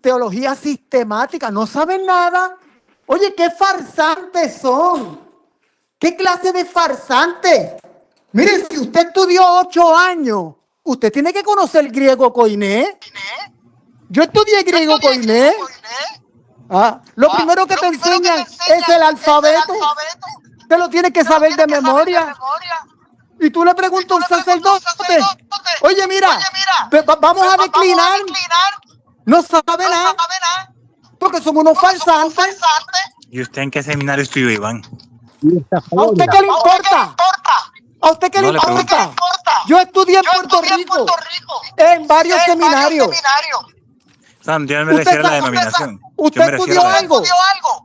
teología sistemática, no saben nada. Oye, qué farsantes son. ¿Qué clase de farsantes? Mire, si usted estudió 8 años, usted tiene que conocer griego koiné. Yo estudié griego koiné. Lo primero que te enseñan es el alfabeto. Te lo tienes que saber de memoria. Y tú le preguntas a un sacerdote, oye, mira, vamos a declinar. No sabe nada. Porque son unos farsantes. ¿Y usted en qué seminario estudió, Iván? ¿A usted qué le importa? ¿A usted qué le importa? Yo estudié en Puerto Rico, en varios seminarios. Sam, yo no me refiero a la denominación. ¿Usted estudió algo?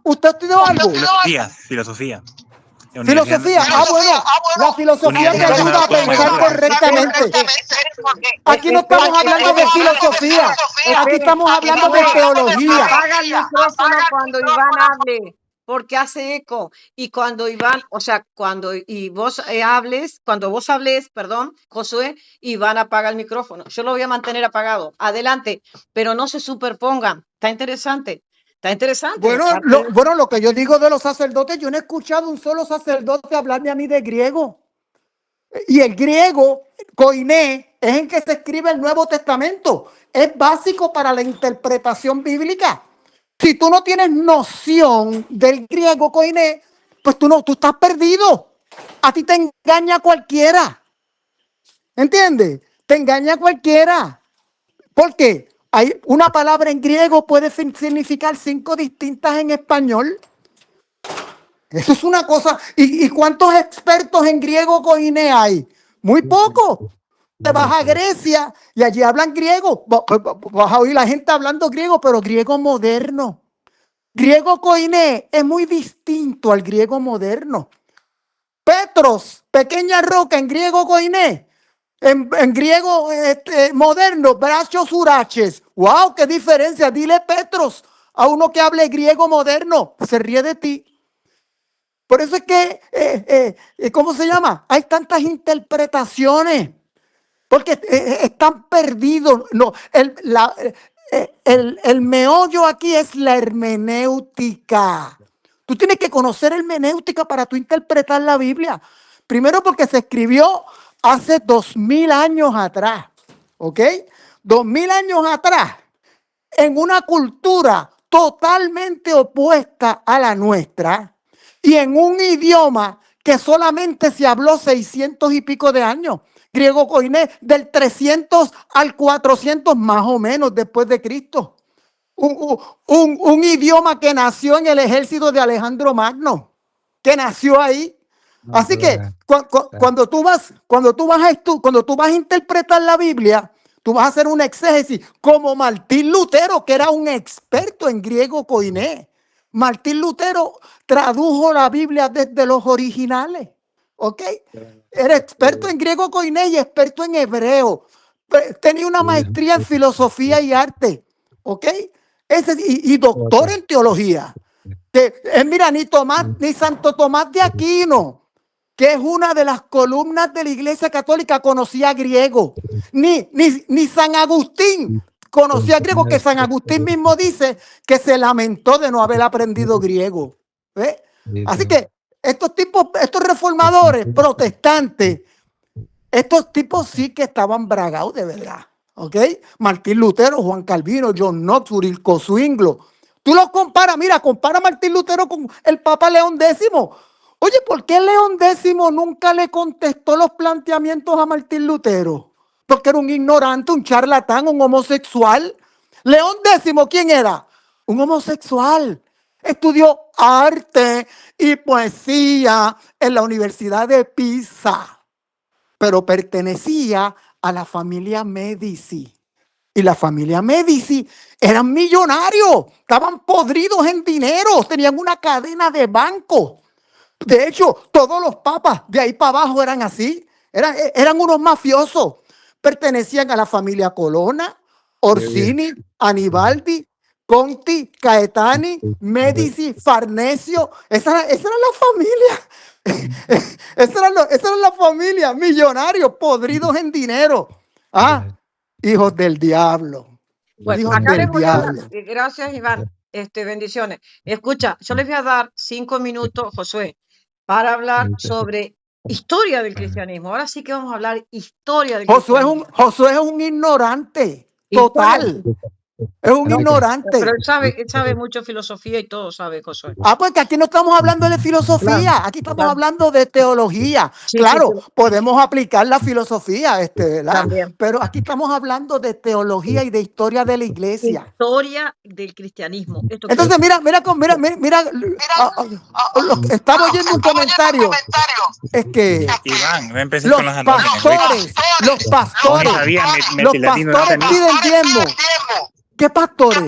¿Usted estudió algo? Filosofía. Filosofía. Bueno, la filosofía te ayuda a pensar correctamente. Aquí no estamos hablando de filosofía, aquí estamos hablando de teología. Apaga el micrófono cuando Iván hable, porque hace eco. Y cuando Iván, o sea, cuando vos hables, Josué, Iván apaga el micrófono. Yo lo voy a mantener apagado. Adelante, pero no se superpongan. Está interesante. Está interesante. Bueno, lo que yo digo de los sacerdotes, yo no he escuchado un solo sacerdote hablarme a mí de griego. Y el griego, koiné, es en que se escribe el Nuevo Testamento. Es básico para la interpretación bíblica. Si tú no tienes noción del griego koiné, pues tú estás perdido. A ti te engaña cualquiera. ¿Entiendes? Te engaña cualquiera. ¿Por qué? Hay una palabra en griego puede significar 5 distintas en español. Eso es una cosa. ¿Y cuántos expertos en griego koiné hay? Muy pocos. Te vas a Grecia y allí hablan griego. Vas a oír la gente hablando griego, pero griego moderno. Griego koiné es muy distinto al griego moderno. Petros, pequeña roca en griego koiné. En griego moderno, brachos uraches. ¡Wow! ¡Qué diferencia! Dile Petros a uno que hable griego moderno. Se ríe de ti. Por eso es que, ¿cómo se llama? Hay tantas interpretaciones. Porque están perdidos. No, el meollo aquí es la hermenéutica. Tú tienes que conocer hermenéutica para tú interpretar la Biblia. Primero porque se escribió hace 2000 años atrás. ¿Ok? 2000 años atrás. En una cultura totalmente opuesta a la nuestra. Y en un idioma que solamente se habló 600 y pico de años. Griego koiné, del 300 al 400 más o menos después de Cristo. Un idioma que nació en el ejército de Alejandro Magno, que nació ahí. Así que cuando tú vas a interpretar la Biblia, tú vas a hacer un exégesis como Martín Lutero, que era un experto en griego koiné. Martín Lutero tradujo la Biblia desde los originales. ¿Ok? Era experto en griego koiné y experto en hebreo. Tenía una maestría en filosofía y arte. ¿Ok? Y doctor en teología. Mira, ni Santo Tomás de Aquino, que es una de las columnas de la Iglesia Católica, conocía griego. Ni San Agustín conocía griego, que San Agustín mismo dice que se lamentó de no haber aprendido griego. ¿Ve? Así que estos reformadores protestantes, estos tipos sí que estaban bragados de verdad. ¿Ok? Martín Lutero, Juan Calvino, John Knox, Urilco Zwinglio. Tú los comparas, mira, compara a Martín Lutero con el Papa León X. Oye, ¿por qué León X nunca le contestó los planteamientos a Martín Lutero? Porque era un ignorante, un charlatán, un homosexual. León X, ¿quién era? Un homosexual. Estudió arte y poesía en la Universidad de Pisa, pero pertenecía a la familia Medici. Y la familia Medici eran millonarios, estaban podridos en dinero, tenían una cadena de bancos. De hecho, todos los papas de ahí para abajo eran así, eran unos mafiosos. Pertenecían a la familia Colonna, Orsini, Anibaldi, Conti, Caetani, Medici, Farnesio. Esa era la familia. Esa era la familia, millonarios, podridos en dinero. Hijos del diablo. Bueno, Hijos acá les del voy a dar, diablo. gracias Iván, bendiciones. Escucha, yo les voy a dar 5 minutos, Josué, para hablar sobre historia del cristianismo. Ahora sí que vamos a hablar historia del cristianismo. Josué es un ignorante Historia del total. Es un Pero ignorante. él sabe mucho filosofía y todo sabe, Josué. Pues que aquí no estamos hablando de Claro, filosofía, aquí estamos claro. hablando de teología. Sí, Claro, podemos aplicar la filosofía, ¿verdad? también. Pero aquí estamos hablando de teología y de historia de la iglesia. Historia del cristianismo. Esto que Entonces, mira, estaba oyendo un comentario. Es que Iván, no empecé los con los anónimos. ¿oíste? los Vos ni pastores sabías, los latino no pastores tenés. piden diezmo. ¿Qué pastores?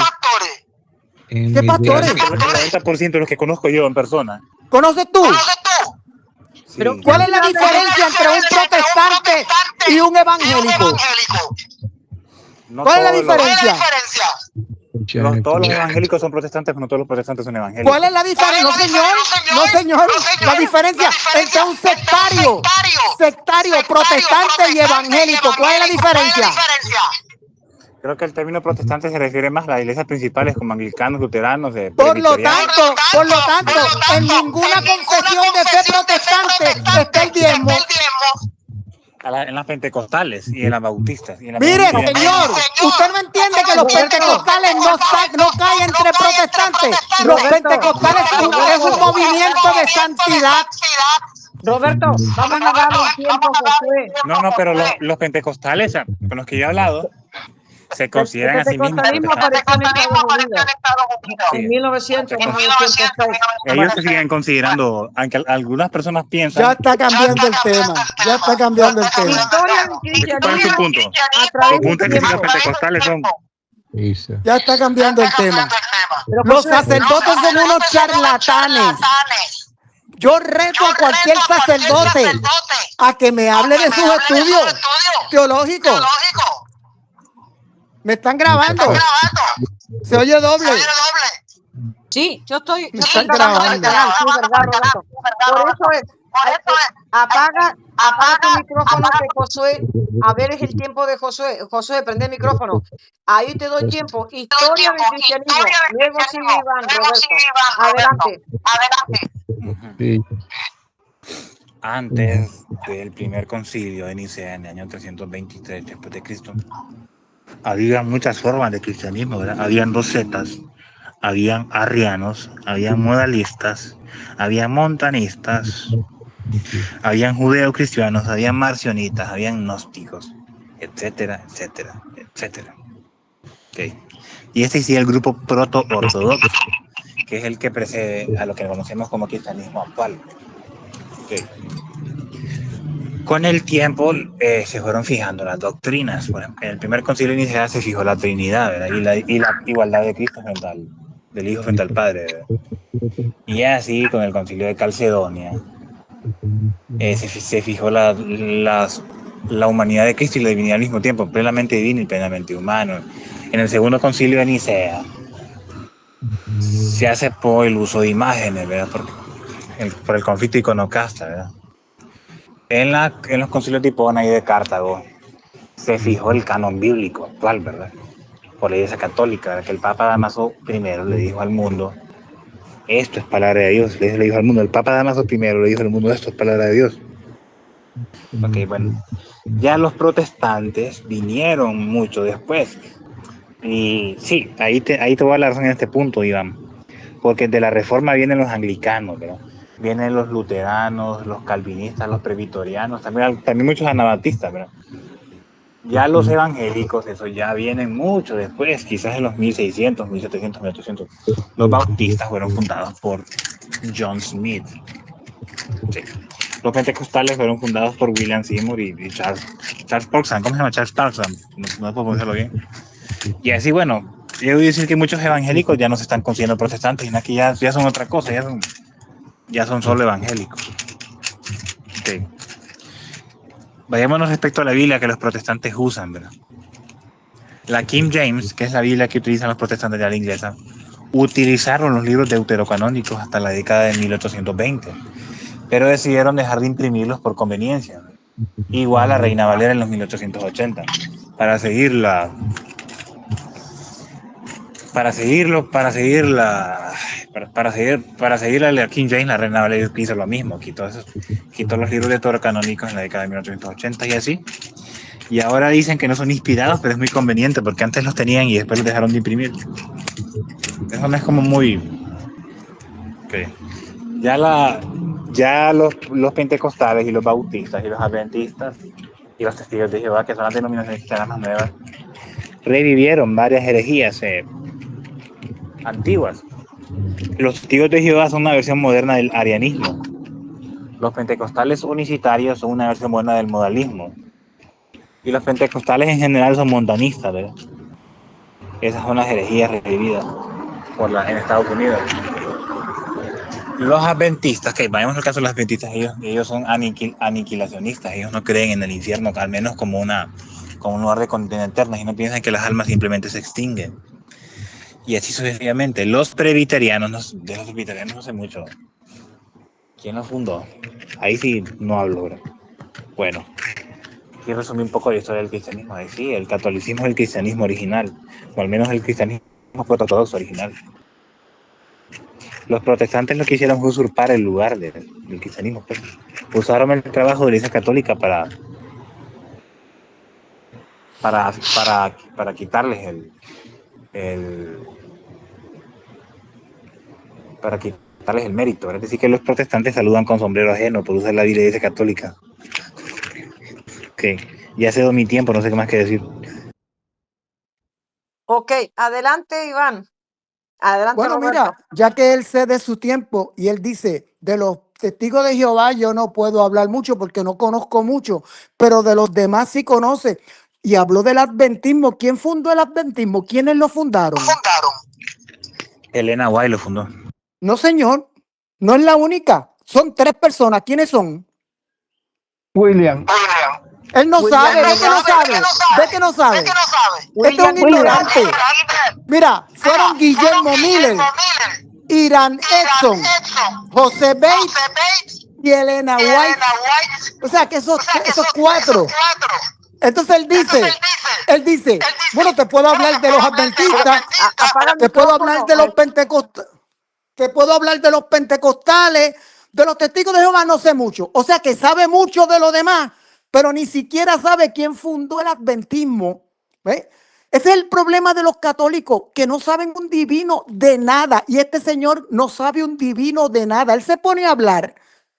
¿Qué pastores? El 90% de los que conozco yo en persona. ¿Conoces tú? Sí. Pero, ¿Cuál es la diferencia entre un protestante y un evangélico? No ¿Cuál es la todos los- diferencia? todos los evangélicos son protestantes, pero no todos los protestantes son evangélicos. ¿Cuál es la diferencia? No, señor. No, señor. La diferencia entre un sectario, protestante y evangélico. ¿Cuál es la diferencia? Creo que el término protestante se refiere más a las iglesias principales como anglicanos, luteranos, Por lo presbiterianos. tanto, en ninguna confesión de fe protestante está el diezmo. En las pentecostales y en las bautistas. Y en las Mire, bautistas. señor, usted no entiende que los pentecostales no caen entre protestantes. Los pentecostales es un movimiento de santidad. Roberto, vamos a darle un tiempo a Josué. No, pero los pentecostales, con los que yo he hablado, se consideran a sí mismos pentecostalismo protestantes. apareció en Estados Unidos en Sí. 1900, 1906. Ellos se siguen considerando, aunque algunas personas piensan. Ya está cambiando el tema. Ya está cambiando el tema. Historia del ¿Cuál es su cristianismo punto? a Su través del punto es que si los tiempo. pentecostales son. Ya está cambiando el tema. Pero, Los Josué, sacerdotes son unos charlatanes. Yo reto a cualquier sacerdote a que me hable de sus estudios teológicos. Me están grabando. Se oye doble. sí, yo estoy están grabando el grabando. canal, sí, verdad, Roberto. Por eso es, apaga tu micrófono de Josué. A ver, es el tiempo de Josué. Josué, prende el micrófono. Ahí te doy tiempo. Historia del cristianismo. Luego sigue Iván, Roberto. Adelante. Antes del primer concilio de Nicea en el año 323 después de Cristo, había muchas formas de cristianismo, ¿verdad? Habían dos sectas, habían arrianos, habían modalistas, habían montanistas, habían judeocristianos, habían marcionitas, habían gnósticos, etcétera, etcétera, etcétera. Okay. Y este sí es el grupo proto-ortodoxo, que es el que precede a lo que conocemos como cristianismo actual. Okay. Con el tiempo se fueron fijando las doctrinas. Por ejemplo, en el primer concilio de Nicea se fijó la Trinidad, ¿verdad? Y la igualdad de Cristo del Hijo frente al Padre, ¿verdad? Y así con el concilio de Calcedonia se fijó la humanidad de Cristo y la divinidad al mismo tiempo, plenamente divino y plenamente humano. En el segundo concilio de Nicea se aceptó el uso de imágenes, ¿verdad? Por el conflicto iconoclasta, ¿verdad? En los concilios de Hipona y de Cartago se fijó el canon bíblico actual, ¿verdad? Por la Iglesia Católica, que el Papa Dámaso I le dijo al mundo, esto es palabra de Dios. Le dijo al mundo, el Papa Dámaso I le dijo al mundo, esto es palabra de Dios. Ok, bueno, ya los protestantes vinieron mucho después. Y sí, ahí te voy a dar la razón en este punto, Iván. Porque de la Reforma vienen los anglicanos, ¿verdad? Vienen los luteranos, los calvinistas, los presbiterianos, también muchos anabatistas, ¿verdad? Ya los evangélicos, eso ya vienen mucho después, quizás en los 1600, 1700, 1800. Los bautistas fueron fundados por John Smith. Sí. Los pentecostales fueron fundados por William Seymour y Charles Parkson. ¿Cómo se llama? Charles Parkson. No puedo pronunciarlo bien. Y así, bueno, yo voy a decir que muchos evangélicos ya no se están considerando protestantes, sino que ya son otra cosa, ya son solo evangélicos. Okay. Vayámonos respecto a la Biblia que los protestantes usan, ¿verdad? La King James, que es la Biblia que utilizan los protestantes de la inglesa, utilizaron los libros deuterocanónicos hasta la década de 1820, pero decidieron dejar de imprimirlos por conveniencia. Igual a Reina Valera en los 1880, para seguir para seguir a King James, la Reina Valeria hizo lo mismo, quitó los libros de Toro canónicos en la década de 1880 y así. Y ahora dicen que no son inspirados, pero es muy conveniente porque antes los tenían y después los dejaron de imprimir. Eso no es como muy... Okay. Ya los pentecostales y los bautistas y los adventistas y los testigos de Jehová, que son las denominaciones cristianas más nuevas, revivieron varias herejías antiguas. Los testigos de Jehová son una versión moderna del arianismo. Los pentecostales unicitarios son una versión moderna del modalismo. Y los pentecostales en general son montanistas, ¿verdad? Esas son las herejías revividas en Estados Unidos. Los adventistas, que vayamos al caso de los adventistas, ellos son aniquilacionistas. Ellos no creen en el infierno, al menos como un lugar de condena eterna, y no piensan que las almas simplemente se extinguen. Y así sucesivamente. Los presbiterianos, de los presbiterianos no sé mucho. ¿Quién los fundó? Ahí sí no hablo, ¿verdad? Bueno, y resumí un poco la historia del cristianismo. Ahí sí, el catolicismo es el cristianismo original, o al menos el cristianismo ortodoxo original. Los protestantes lo que hicieron fue usurpar el lugar del cristianismo. Pues. Usaron el trabajo de la Iglesia Católica para quitarles el mérito, ¿verdad? Es decir, que los protestantes saludan con sombrero ajeno por usar la Iglesia Católica. Ok, ya cedo mi tiempo, no sé qué más que decir. Ok, adelante, Iván. Adelante, Bueno, Roberto. mira, ya que él cede su tiempo y él dice, de los testigos de Jehová yo no puedo hablar mucho porque no conozco mucho, pero de los demás sí conoce. Y habló del adventismo. ¿Quién fundó el adventismo? ¿Quiénes lo fundaron? Elena White lo fundó. No, señor, no es la única. Son 3 personas. ¿Quiénes son? William. Él no sabe, ve que no sabe, ve que no sabe. Este es un ignorante. Mira, fueron Guillermo Miller, Irán Edson, José Bates y Elena White. O sea que esos 4. Entonces él dice, bueno, te puedo hablar de los adventistas, Apaga el te puedo micrófono. hablar de los pentecostales, de los testigos de Jehová no sé mucho. O sea que sabe mucho de lo demás, pero ni siquiera sabe quién fundó el adventismo. ¿Ves? Ese es el problema de los católicos, que no saben un divino de nada. Y este señor no sabe un divino de nada. Él se pone a hablar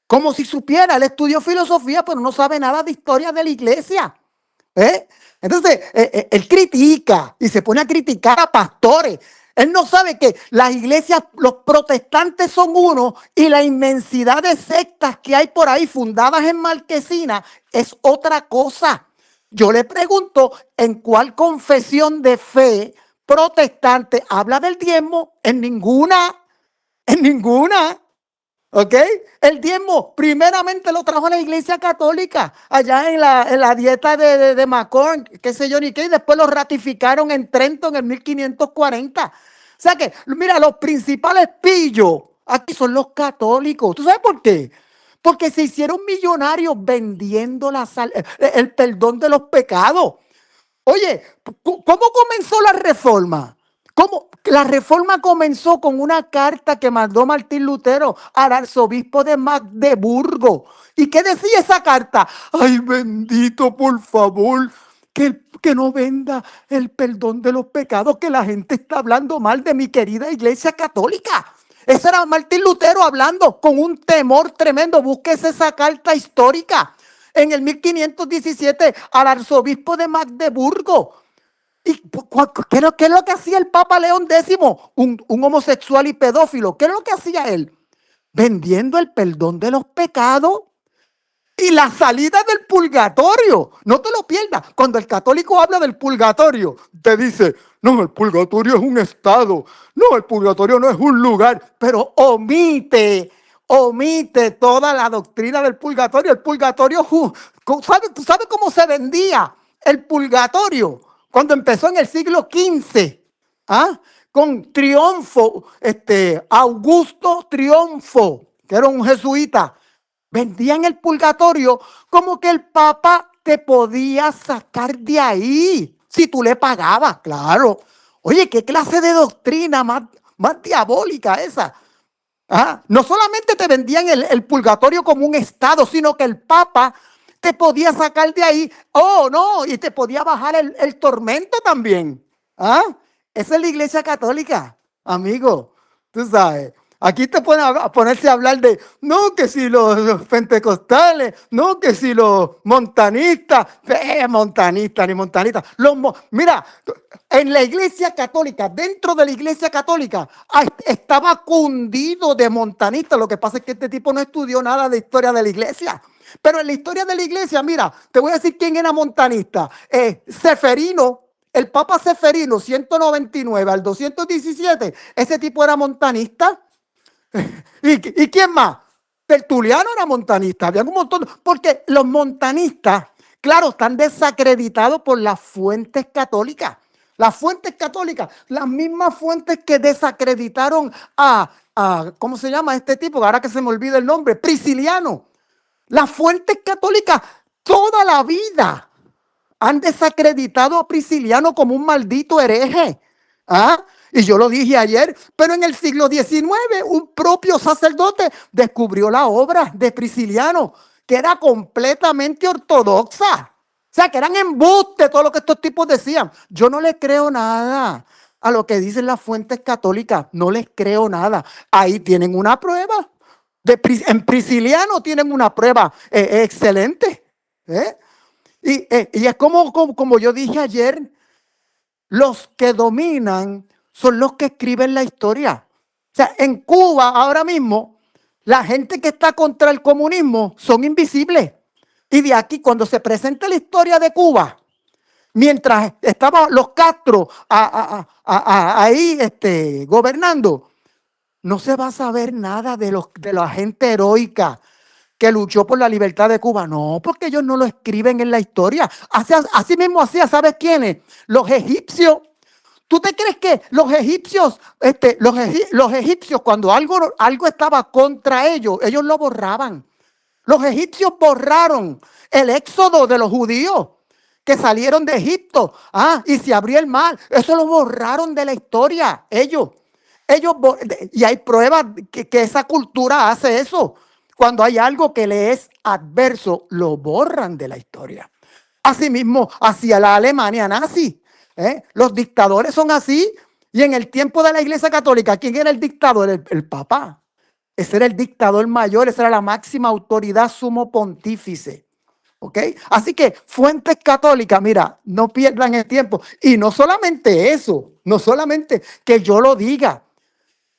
como si supiera. Él estudió filosofía, pero no sabe nada de historia de la iglesia. Entonces, él critica y se pone a criticar a pastores. Él no sabe que las iglesias, los protestantes son uno y la inmensidad de sectas que hay por ahí fundadas en Marquesina es otra cosa. Yo le pregunto, ¿en cuál confesión de fe protestante habla del diezmo? En ninguna. ¿Ok? El diezmo primeramente lo trajo la Iglesia Católica allá en la dieta de Macron, qué sé yo ni qué, y después lo ratificaron en Trento en el 1540. O sea que, mira, los principales pillos aquí son los católicos. ¿Tú sabes por qué? Porque se hicieron millonarios vendiendo el perdón de los pecados. Oye, ¿cómo comenzó la reforma? ¿Cómo? La reforma comenzó con una carta que mandó Martín Lutero al arzobispo de Magdeburgo. ¿Y qué decía esa carta? Ay, bendito, por favor, que no venda el perdón de los pecados, que la gente está hablando mal de mi querida iglesia católica. Ese era Martín Lutero hablando con un temor tremendo. Búsquese esa carta histórica. En el 1517 al arzobispo de Magdeburgo. ¿Y qué es lo que hacía el Papa León X? Un homosexual y pedófilo. ¿Qué es lo que hacía él? Vendiendo el perdón de los pecados y la salida del purgatorio. No te lo pierdas. Cuando el católico habla del purgatorio, te dice, no, el purgatorio es un estado. No, el purgatorio no es un lugar. Pero omite toda la doctrina del purgatorio. El purgatorio, ¿tú sabes cómo se vendía el purgatorio? Cuando empezó en el siglo XV, con Triunfo, Augusto Triunfo, que era un jesuita, vendían el purgatorio como que el Papa te podía sacar de ahí si tú le pagabas, claro. Oye, ¿qué clase de doctrina más diabólica esa? Ajá. No solamente te vendían el purgatorio como un estado, sino que el Papa te podía sacar de ahí. Oh, no, y te podía bajar el tormento también. ¿Ah? Esa es la Iglesia Católica, amigo. Tú sabes. Aquí te ponen a ponerse a hablar de, no, que si los pentecostales, no, que si los montanistas, montanistas ni montanistas. Mira, en la Iglesia Católica, dentro de la Iglesia Católica, estaba cundido de montanistas. Lo que pasa es que este tipo no estudió nada de historia de la Iglesia. Pero en la historia de la Iglesia, mira, te voy a decir quién era montanista. Seferino. El Papa Seferino, 199 al 217, ese tipo era montanista. ¿Y quién más? Tertuliano era montanista. Había un montón. Porque los montanistas, claro, están desacreditados por las fuentes católicas. Las fuentes católicas, las mismas fuentes que desacreditaron ¿cómo se llama este tipo? Ahora que se me olvida el nombre, Prisciliano. Las fuentes católicas toda la vida han desacreditado a Prisciliano como un maldito hereje. ¿Ah? Y yo lo dije ayer, pero en el siglo XIX un propio sacerdote descubrió la obra de Prisciliano, que era completamente ortodoxa. O sea, que eran embustes todo lo que estos tipos decían. Yo no les creo nada a lo que dicen las fuentes católicas. No les creo nada. Ahí tienen una prueba. En Prisciliano tienen una prueba excelente. Y es como yo dije ayer, los que dominan son los que escriben la historia. O sea, en Cuba ahora mismo, la gente que está contra el comunismo son invisibles. Y de aquí, cuando se presenta la historia de Cuba, mientras estaban los Castro ahí gobernando, no se va a saber nada de la gente heroica que luchó por la libertad de Cuba. No, porque ellos no lo escriben en la historia. Así mismo hacía, ¿sabes quiénes? Los egipcios. ¿Tú te crees que los egipcios, los egipcios cuando algo estaba contra ellos, ellos lo borraban? Los egipcios borraron el éxodo de los judíos que salieron de Egipto. Y se abrió el mar. Eso lo borraron de la historia. Y hay pruebas que esa cultura hace eso. Cuando hay algo que le es adverso, lo borran de la historia. Asimismo, hacia la Alemania nazi. Los dictadores son así. Y en el tiempo de la Iglesia Católica, ¿quién era el dictador? El Papa. Ese era el dictador mayor, esa era la máxima autoridad, sumo pontífice. ¿Ok? Así que fuentes católicas, mira, no pierdan el tiempo. Y no solamente eso, no solamente que yo lo diga.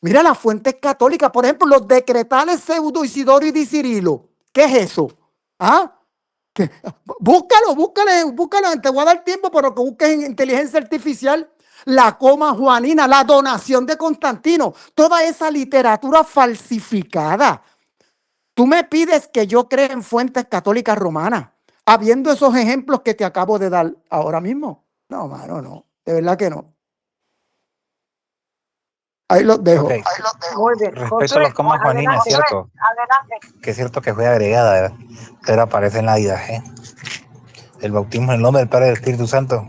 Mira las fuentes católicas, por ejemplo, los decretales Pseudo Isidoro y Di Cirilo. ¿Qué es eso? Búscalo, te voy a dar tiempo para que busques en inteligencia artificial. La coma juanina, la donación de Constantino, toda esa literatura falsificada. Tú me pides que yo cree en fuentes católicas romanas, habiendo esos ejemplos que te acabo de dar ahora mismo. No, mano, no, de verdad que no. Ahí los dejo. Okay. Muy bien. Respecto a los comas juaninas, es cierto. Adelante. Que es cierto que fue agregada, pero aparece en la IDAG. El bautismo en el nombre del Padre y del Espíritu Santo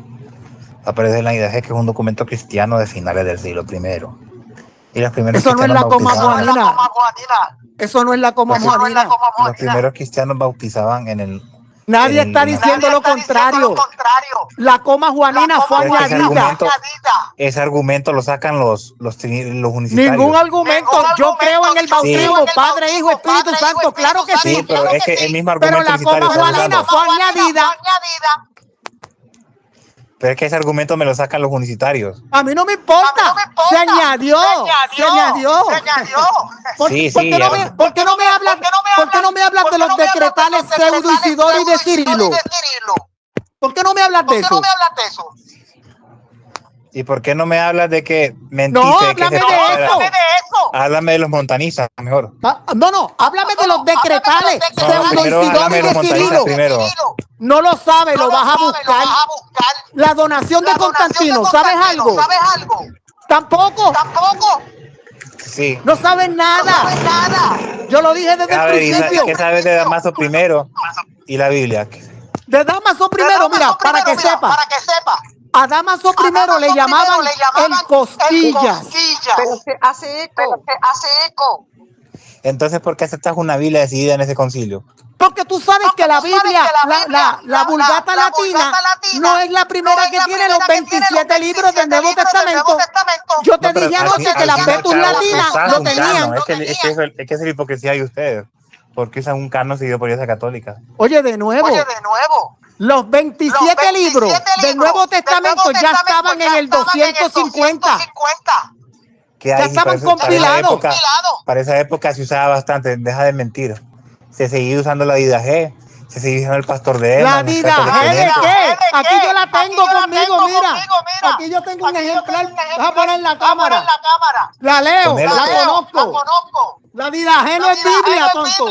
aparece en la IDAG, que es un documento cristiano de finales del siglo I. Y los primeros Eso no es la coma bautizaban, juanina. Eso no es la coma juanina. los primeros cristianos bautizaban en el... Nadie está diciendo lo contrario. La coma juanina fue Pero es que añadida. ese argumento lo sacan los universitarios. Ningún argumento. Yo creo en el bautismo, Padre, Hijo, Espíritu Santo. Claro que sí. Sí, pero es que el mismo Pero argumento la universitario coma está juanina usando. fue añadida. Pero es que ese argumento me lo sacan los unicitarios. A mí no me importa. Se añadió. Sí, ¿Por sí, qué no me hablas de los decretales Pseudo Isidoro y de Cirilo? ¿Por qué no me hablas de eso? ¿Y por qué no me hablas de que mentiste? No, que háblame de eso. Háblame de los montanistas, mejor. No, háblame de los decretales No, Pseudo primero Isidoro háblame y de los de montanistas Cirilo. primero. No lo sabes, lo vas a buscar. La donación de Constantino, ¿sabes algo? Tampoco. Sí. No sabes nada. Yo lo dije desde A el ver, principio. ¿qué sabes de Damaso primero? Y la Biblia. De Damaso primero, mira, para que sepa. A Damaso primero le llamaban el cosquillas. Pero se hace eco. Entonces, ¿por qué aceptas una Biblia decidida en ese concilio? Porque tú sabes que la Biblia, la Vulgata Latina, no es la primera que tiene los 27 libros del Nuevo Testamento. Yo te dije anoche que las Betus Latinas lo tenían. Es que es la hipocresía de ustedes. Porque usan un canon seguido por Iglesia Católica. Oye, de nuevo. Los 27 libros del Nuevo Testamento ya estaban en el 250. Ya estaban compilados. Para esa época se usaba bastante, deja de mentir. Se seguía usando la Didache, se seguía usando el pastor de Emma. ¿La Didache de qué? Aquí yo la tengo conmigo, mira. Aquí yo tengo un ejemplar. Vas a poner en la cámara. La leo, la conozco. La Didache no es Biblia, tonto.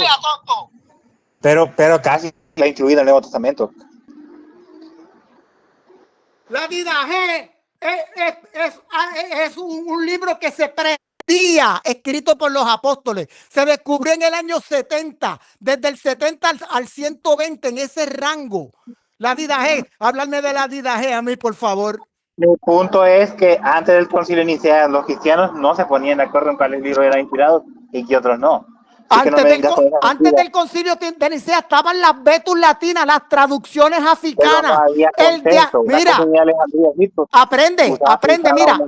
Pero casi la incluida en el Nuevo Testamento. La Didache es un libro que se predía, escrito por los apóstoles. Se descubrió en el año 70, desde el 70 al 120, en ese rango. La Didache, háblame de la Didache a mí, por favor. Mi punto es que antes del concilio de Nicea, los cristianos no se ponían de acuerdo en cuáles libros eran inspirados y que otros no. Antes del concilio de Nicea estaban las Betus Latinas, las traducciones africanas. Mira, aprende, mira,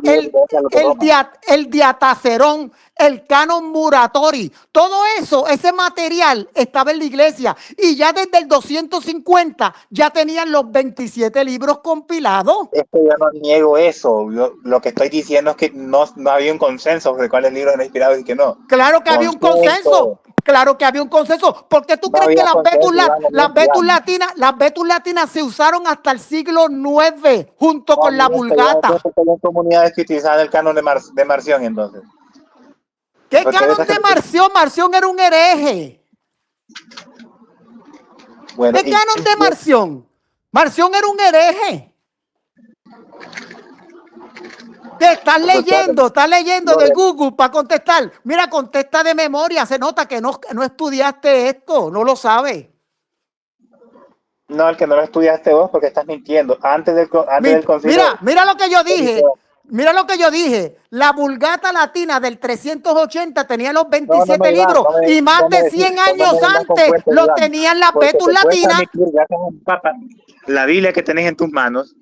el Diatacerón, el Canon Muratori, todo eso, ese material estaba en la iglesia y ya desde el 250 ya tenían los 27 libros compilados. Es que yo no niego eso. Lo que estoy diciendo es que no había un consenso de cuáles libros eran inspirados y que no. Claro que había un consenso. Claro que había un consenso. ¿Por qué tú crees que las Betus Latinas se usaron hasta el siglo IX junto con la Vulgata? Hay comunidades que utilizaban el canon de Marción, entonces. ¿Qué canon de Marción? Marción era un hereje. Bueno, ¿Qué canon de Marción? Marción era un hereje. ¿Qué estás leyendo de Google para contestar? Mira, contesta de memoria. Se nota que no estudiaste esto, no lo sabes. No, el que no lo estudiaste vos porque estás mintiendo. Antes del concilio. Mira lo que yo dije. Mira lo que yo dije. La Vulgata Latina del 380 tenía los 27 libros y más de 100 años antes lo tenían las Betus Latinas. La Biblia que tenés en tus manos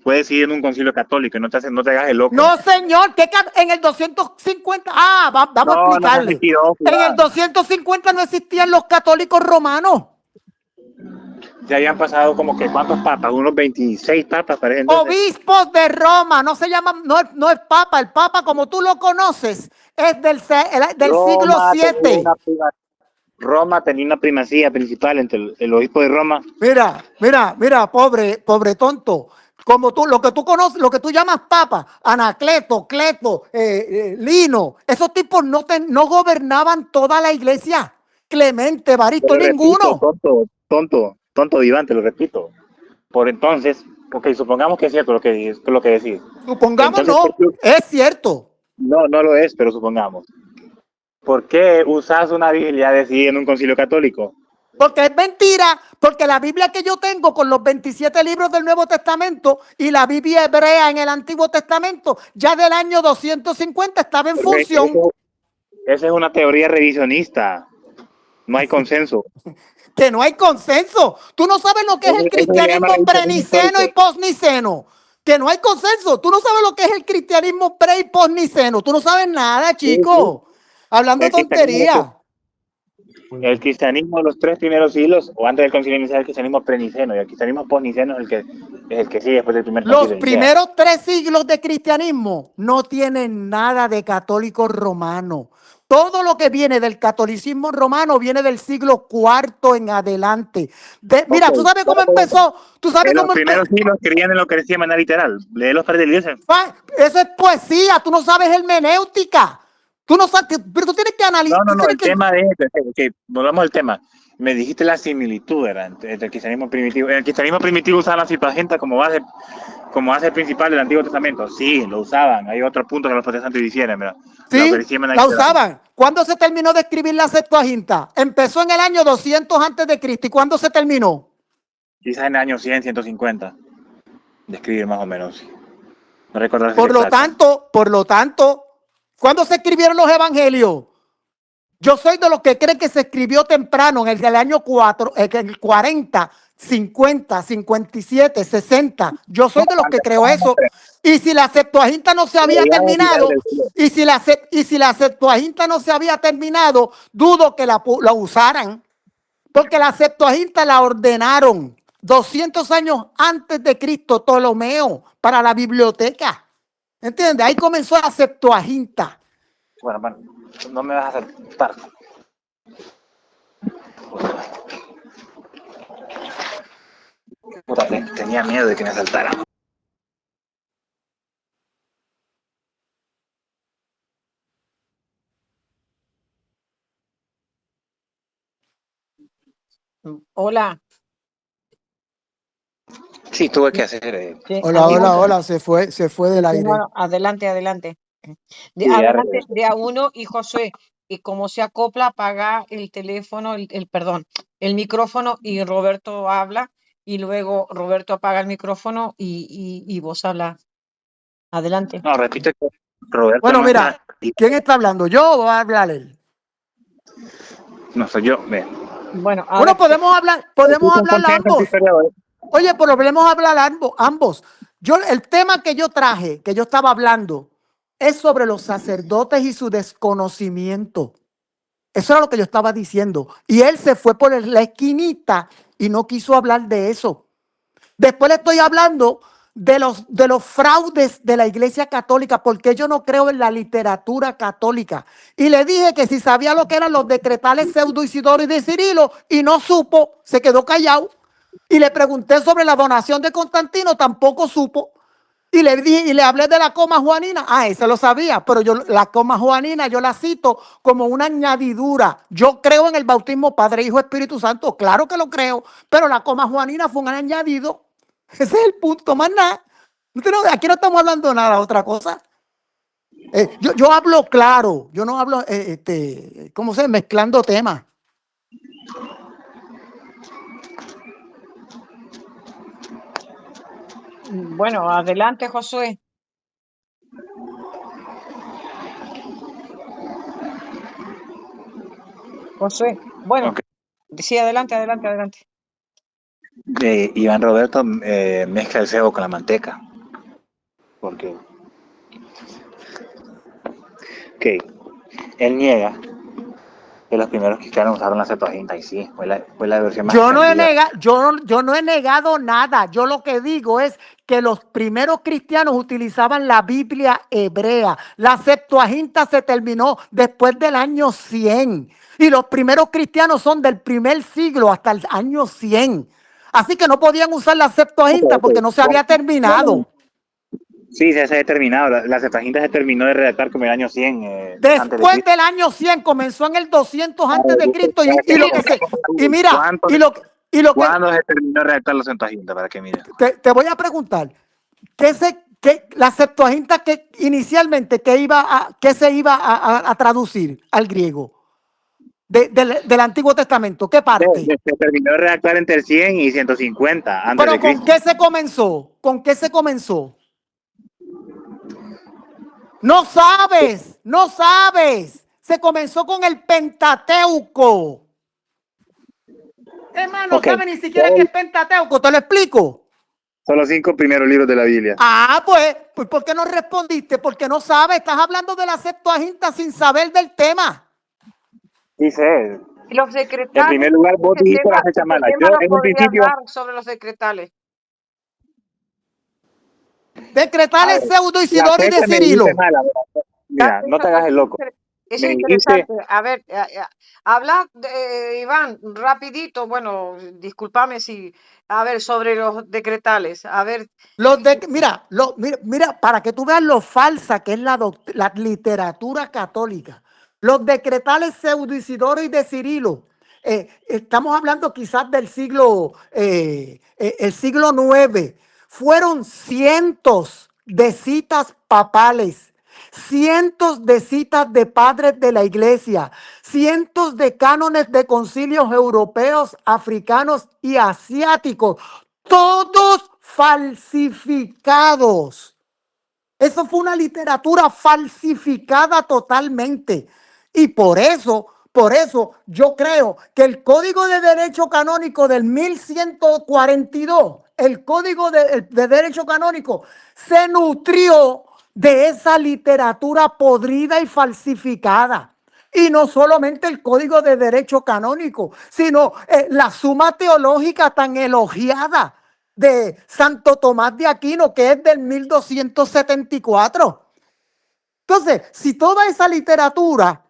puedes ir en un concilio católico y no te hagas el loco. No, señor, que en el 250, vamos a explicarle. En el 250 no existían los católicos romanos. Ya habían pasado como que ¿cuántos papas? Unos 26 papas, parece. Obispos de Roma, no se llaman, no es papa, el papa como tú lo conoces es del siglo VII. Roma tenía una primacía principal entre el obispo de Roma. Mira, pobre tonto. Como tú, lo que tú conoces, lo que tú llamas papa, Anacleto, Cleto, Lino, esos tipos no gobernaban toda la iglesia. Clemente, Evaristo, ninguno. Tonto, Iván, te lo repito. Por entonces, ok, supongamos que es cierto lo que decís. Supongamos entonces, no, es cierto. No lo es, pero supongamos. ¿Por qué usas una Biblia decidida en un concilio católico? Porque es mentira, porque la Biblia que yo tengo con los 27 libros del Nuevo Testamento y la Biblia hebrea en el Antiguo Testamento, ya del año 250 estaba en función. Esa es una teoría revisionista. No hay consenso. Que no hay consenso. Tú no sabes lo que es el cristianismo preniceno y posniceno. Que no hay consenso. Tú no sabes lo que es el cristianismo pre y posniceno. Tú no sabes nada, chico. Hablando tontería. El cristianismo de los 3 primeros siglos, o antes del concilio inicial, el cristianismo preniceno, y el cristianismo posniceno es el que sigue después del primer concilio. Los primeros 3 siglos de cristianismo no tienen nada de católico romano. Todo lo que viene del catolicismo romano viene del siglo IV en adelante. Mira, ¿tú sabes cómo empezó? ¿Tú sabes cómo los primeros siglos creían en lo que decía de manera literal. Lee los padres de la iglesia. Eso es poesía. Tú no sabes hermenéutica. Tú no sabes, pero tú tienes que analizar. No, el tema es que volvamos al tema. Me dijiste la similitud entre el cristianismo primitivo. En el cristianismo primitivo usaban la Septuaginta como base principal del Antiguo Testamento. Sí, lo usaban. Hay otro punto que los protestantes hicieron, ¿verdad? Sí, la usaban. ¿Cuándo se terminó de escribir la Septuaginta? Empezó en el año 200 antes de Cristo. ¿Y cuándo se terminó? Quizás en el año 100, 150. describir más o menos. No recuerdo la Por fecha exacta. lo tanto, ¿cuándo se escribieron los evangelios? Yo soy de los que creen que se escribió temprano, en el año 4, en el 40, 50, 57, 60. Yo soy de los que creo eso. Y si la Septuaginta no se había terminado, y si la Septuaginta no se había terminado, dudo que la usaran. Porque la Septuaginta la ordenaron 200 años antes de Cristo, Ptolomeo, para la biblioteca. ¿Entiendes? Ahí comenzó la Septuaginta. Bueno, man, no me vas a aceptar. Puta, tenía miedo de que me asaltaran. Hola. Sí, tuve que hacer. Sí, Hola, adelante. hola, se fue del Sí, aire. no, adelante. Sí, ya Adelante regresé. de a uno y Josué. Y como se acopla, apaga el teléfono, perdón, el micrófono y Roberto habla. Y luego Roberto apaga el micrófono y vos habla. Adelante. No, repito que Roberto Bueno, no mira, está. ¿quién está hablando? ¿Yo o va a hablar él? No soy yo. Ve. Bueno, a Bueno, ver, podemos hablar ambos. Oye, pero podemos hablar ambos. El tema que yo traje, que yo estaba hablando, es sobre los sacerdotes y su desconocimiento. Eso era lo que yo estaba diciendo. Y él se fue por la esquinita y no quiso hablar de eso. Después le estoy hablando de los fraudes de la Iglesia Católica, porque yo no creo en la literatura católica. Y le dije que si sabía lo que eran los decretales Pseudo Isidoro y de Cirilo, y no supo, se quedó callado. Y le pregunté sobre la donación de Constantino, tampoco supo. Y le dije, y le hablé de la coma juanina. Ah, ese lo sabía, pero yo la coma juanina yo la cito como una añadidura. Yo creo en el bautismo Padre, Hijo, Espíritu Santo, claro que lo creo, pero la coma juanina fue un añadido. Ese es el punto, más nada. Aquí no estamos hablando de nada, otra cosa. Yo hablo claro, yo no hablo, ¿cómo se? Mezclando temas. bueno, adelante, Josué. Josué, bueno, Ok. sí, adelante. Iván Roberto mezcla el cebo con la manteca. Porque. Ok. Él niega que los primeros cristianos usaron la Septuaginta. Y sí, fue la versión más Yo no extendida. he negado nada. Yo lo que digo es que los primeros cristianos utilizaban la Biblia hebrea. La Septuaginta se terminó después del año 100. Y los primeros cristianos son del primer siglo hasta el año 100. Así que no podían usar la Septuaginta porque no se había terminado. Sí, se ha determinado. La Septuaginta se terminó de redactar como el año 100 antes de Después Cristo. del año 100 comenzó en el 200 antes de Cristo y lo que se y mira y lo que ¿Cuándo se terminó de redactar la Septuaginta? Para que mire. te voy a preguntar, ¿qué la Septuaginta que inicialmente que se iba a traducir al griego del Antiguo Testamento? ¿Qué parte? Se terminó de redactar entre el 100 y 150 antes Pero de ¿con Cristo. qué se comenzó? ¿Con qué se comenzó? No sabes. Se comenzó con el Pentateuco. Hermano, Ok. no sabe ni siquiera qué es Pentateuco, te lo explico. Son los 5 primeros libros de la Biblia. Ah, pues ¿por qué no respondiste? Porque no sabes, estás hablando de la Septuaginta sin saber del tema. Dice, Los en decretales, primer lugar, vos dijiste la fecha mala. Yo, lo en un podrías principio, dar sobre los decretales. Decretales Pseudo la Isidoro y de fecha me dijiste Cirilo. mala. Mira, no te hagas el loco. Eso es Me dijiste, interesante. A ver, habla, Iván, rapidito. Bueno, discúlpame si, a ver, sobre los decretales. A ver, Mira, para que tú veas lo falsa que es la literatura católica. Los decretales Pseudo Isidoro y de Cirilo. Estamos hablando quizás del el siglo IX. Fueron cientos de citas papales, cientos de citas de padres de la iglesia, cientos de cánones de concilios europeos, africanos y asiáticos. Todos falsificados. Eso fue una literatura falsificada totalmente. Y por eso yo creo que el Código de Derecho Canónico del 1142, el Código de Derecho Canónico, se nutrió de esa literatura podrida y falsificada. Y no solamente el Código de Derecho Canónico, sino la Suma Teológica tan elogiada de Santo Tomás de Aquino, que es del 1274. Entonces, si toda esa literatura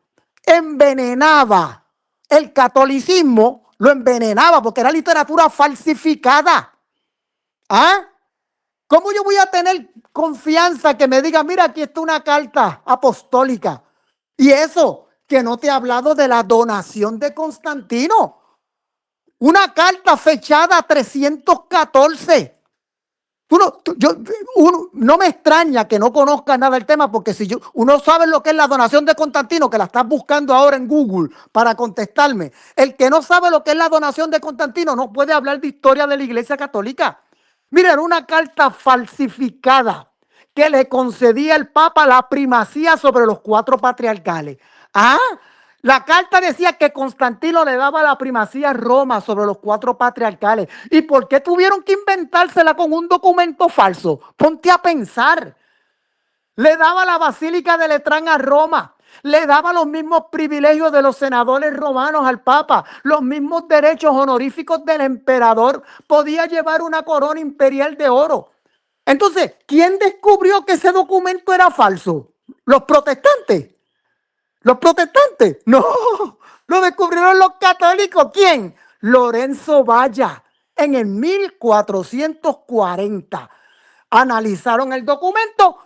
envenenaba el catolicismo, lo envenenaba porque era literatura falsificada. ¿Ah? ¿Cómo yo voy a tener confianza que me diga, mira, aquí está una carta apostólica? Y eso, que no te he hablado de la donación de Constantino. Una carta fechada 314. No me extraña que no conozca nada del tema, porque si uno sabe lo que es la donación de Constantino, que la estás buscando ahora en Google para contestarme, el que no sabe lo que es la donación de Constantino no puede hablar de historia de la Iglesia Católica. Miren, una carta falsificada que le concedía el Papa la primacía sobre los 4 patriarcales. Ah, la carta decía que Constantino le daba la primacía a Roma sobre los 4 patriarcales. ¿Y por qué tuvieron que inventársela con un documento falso? Ponte a pensar. Le daba la Basílica de Letrán a Roma. Le daba los mismos privilegios de los senadores romanos al Papa, los mismos derechos honoríficos del emperador. Podía llevar una corona imperial de oro. Entonces, ¿quién descubrió que ese documento era falso? ¿Los protestantes? ¿Los protestantes? No, lo descubrieron los católicos. ¿Quién? Lorenzo Valla, en el 1440. Analizaron el documento.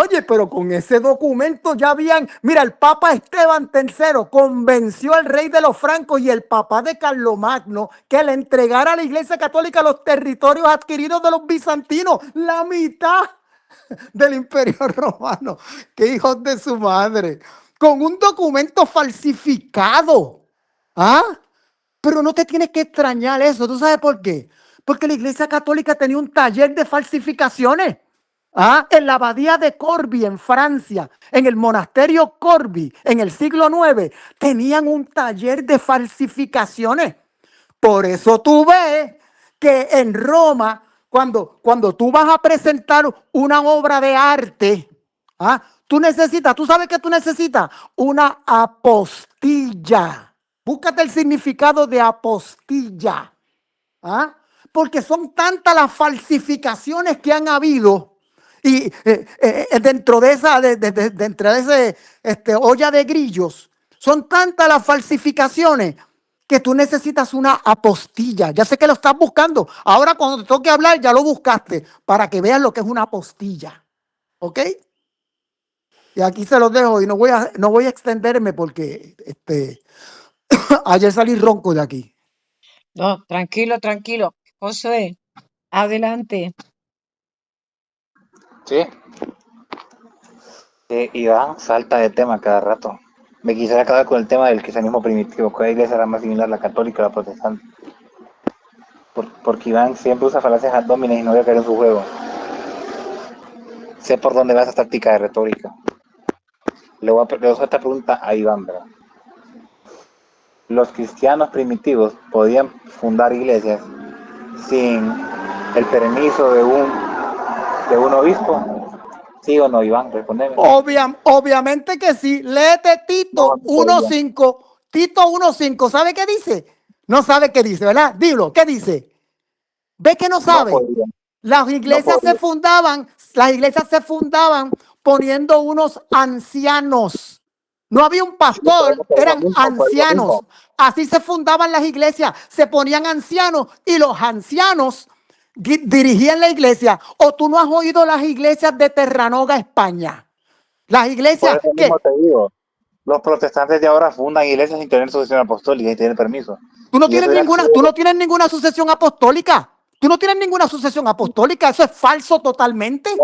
Oye, pero con ese documento ya habían, mira, el Papa Esteban III convenció al rey de los francos y el Papa de Carlomagno que le entregara a la Iglesia Católica los territorios adquiridos de los bizantinos, la mitad del Imperio Romano. ¡Qué hijos de su madre! Con un documento falsificado. ¿Ah? Pero no te tienes que extrañar eso. ¿Tú sabes por qué? Porque la Iglesia Católica tenía un taller de falsificaciones. ¿Ah? En la abadía de Corbie, en Francia, en el monasterio Corbie, en el siglo IX, tenían un taller de falsificaciones. Por eso tú ves que en Roma, cuando tú vas a presentar una obra de arte, ¿ah? Tú sabes que tú necesitas una apostilla. Búscate el significado de apostilla. ¿Ah? Porque son tantas las falsificaciones que han habido. Y dentro de esa, dentro de ese olla de grillos, son tantas las falsificaciones que tú necesitas una apostilla. Ya sé que lo estás buscando. Ahora cuando te toque hablar, ya lo buscaste para que veas lo que es una apostilla. ¿Ok? Y aquí se los dejo y no voy a extenderme porque ayer salí ronco de aquí. No, tranquilo, tranquilo. Josué, adelante. Sí. Iván salta de tema cada rato. Me quisiera acabar con el tema del cristianismo primitivo. ¿Cuál iglesia era más similar, la católica o la protestante? Porque Iván siempre usa falacias ad hominem y no voy a caer en su juego. Sé por dónde va esa táctica de retórica. Le voy a hacer esta pregunta a Iván, ¿verdad? ¿Los cristianos primitivos podían fundar iglesias sin el permiso de un obispo? ¿Sí o no, Iván? Respondeme. Obviamente que sí. Léete Tito 1.5. Tito 1.5. ¿Sabe qué dice? No sabe qué dice, ¿verdad? Dilo, ¿qué dice? ¿Ve que no sabe? Las iglesias se fundaban poniendo unos ancianos. No había un pastor, eran ancianos. Así se fundaban las iglesias. Se ponían ancianos y los ancianos dirigían la iglesia. ¿O tú no has oído las iglesias de Terranova, España? Las iglesias que... te digo, los protestantes de ahora fundan iglesias sin tener sucesión apostólica y tener permiso. Tú no tienes ninguna sucesión apostólica. Tú no tienes ninguna sucesión apostólica. Eso es falso totalmente.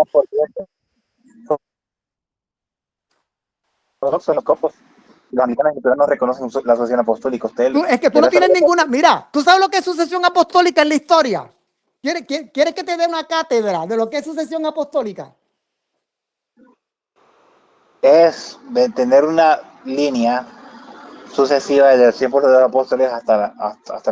Los copos. Los anglicanos no reconocen la sucesión apostólica. Es que tú no tienes ninguna. Mira, ¿tú sabes lo que es sucesión apostólica en la historia? ¿Quieres que te dé una cátedra de lo que es sucesión apostólica? Es de tener una línea sucesiva desde el tiempo de los apóstoles hasta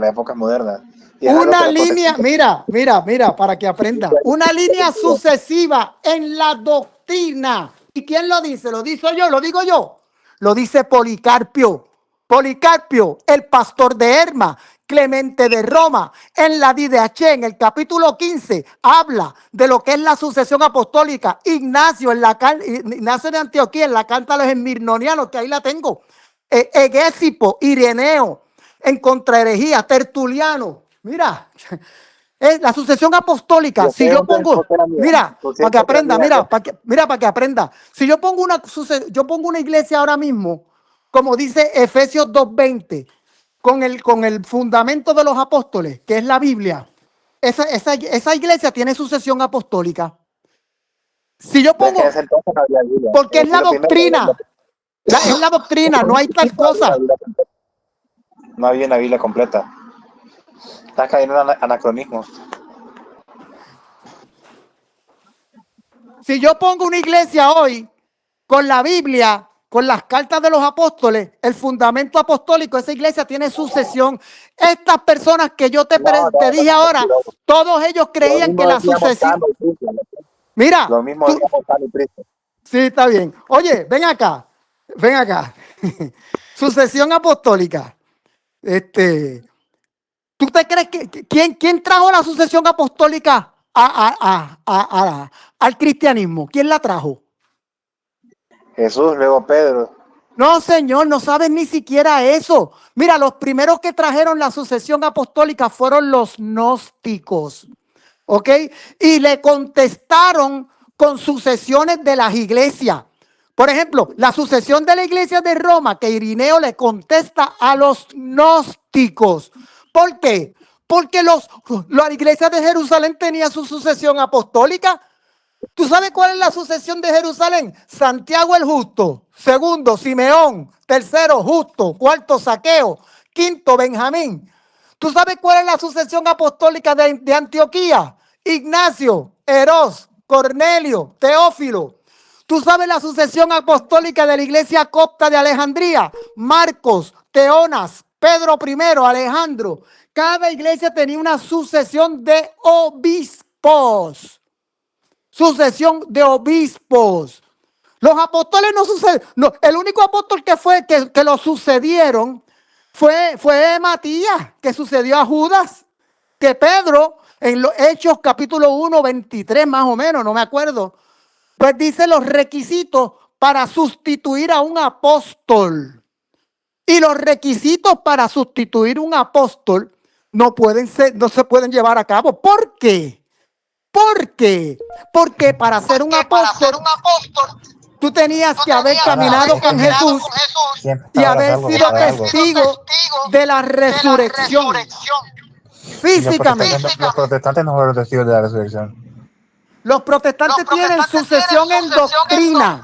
las épocas modernas. Y es algo que Una los línea, protestantes- mira, para que aprenda. Una línea sucesiva en la doctrina. ¿Y quién lo dice? ¿Lo digo yo? ¿Lo digo yo? Lo dice Policarpio. Policarpio, el pastor de Herma, Clemente de Roma, en la Didache, en el capítulo 15, habla de lo que es la sucesión apostólica. Ignacio de Antioquía, en la carta a los esmirnonianos, que ahí la tengo. Egésipo, Ireneo, en contraherejía, Tertuliano. Mira, es la sucesión apostólica. Yo Si creo yo pongo, que era mía. mira, Tú para que siempre que era aprenda, mía, mira, para que aprenda. Si yo pongo yo pongo una iglesia ahora mismo, como dice Efesios 2:20, con el fundamento de los apóstoles, que es la Biblia, esa iglesia tiene sucesión apostólica. Si yo ves que en pongo, ese entonces no había Biblia. porque En es el la siglo primero no había doctrina, es la doctrina, no hay tal no había una cosa. Biblia completa. No había una Biblia completa. Estás cayendo en anacronismos. Si yo pongo una iglesia hoy con la Biblia, con las cartas de los apóstoles, el fundamento apostólico, esa iglesia tiene sucesión. Estas personas que yo te dije ahora, todos ellos Lo creían que mismo la decíamos sucesión... Cano y Cristo. Mira, Lo mismo decíamos Cano y Cristo. sí, está bien. Oye, ven acá, ven acá. Sucesión apostólica. ¿Tú te crees quién trajo la sucesión apostólica al cristianismo? ¿Quién la trajo? Jesús, luego Pedro. No, señor, no sabes ni siquiera eso. Mira, los primeros que trajeron la sucesión apostólica fueron los gnósticos, ¿ok? Y le contestaron con sucesiones de las iglesias. Por ejemplo, la sucesión de la iglesia de Roma, que Irineo le contesta a los gnósticos. ¿Por qué? Porque la iglesia de Jerusalén tenía su sucesión apostólica. ¿Tú sabes cuál es la sucesión de Jerusalén? Santiago el justo, segundo Simeón, tercero Justo, cuarto Zaqueo, quinto Benjamín. ¿Tú sabes cuál es la sucesión apostólica de Antioquía? Ignacio, Herós, Cornelio, Teófilo. ¿Tú sabes la sucesión apostólica de la iglesia copta de Alejandría? Marcos, Teonas, Pedro I, Alejandro. Cada iglesia tenía una sucesión de obispos. Sucesión de obispos. Los apóstoles no suceden. No, el único apóstol que lo sucedieron fue Matías, que sucedió a Judas. Que Pedro, en los Hechos capítulo 1, 23 más o menos, no me acuerdo, pues dice los requisitos para sustituir a un apóstol. Y los requisitos para sustituir un apóstol no se pueden llevar a cabo. ¿Por qué? ¿Por qué? Porque para ser un apóstol, tú tenías que haber caminado con Jesús y haber sido testigo de la resurrección físicamente. Los protestantes no fueron testigos de la resurrección. Los protestantes tienen sucesión en doctrina.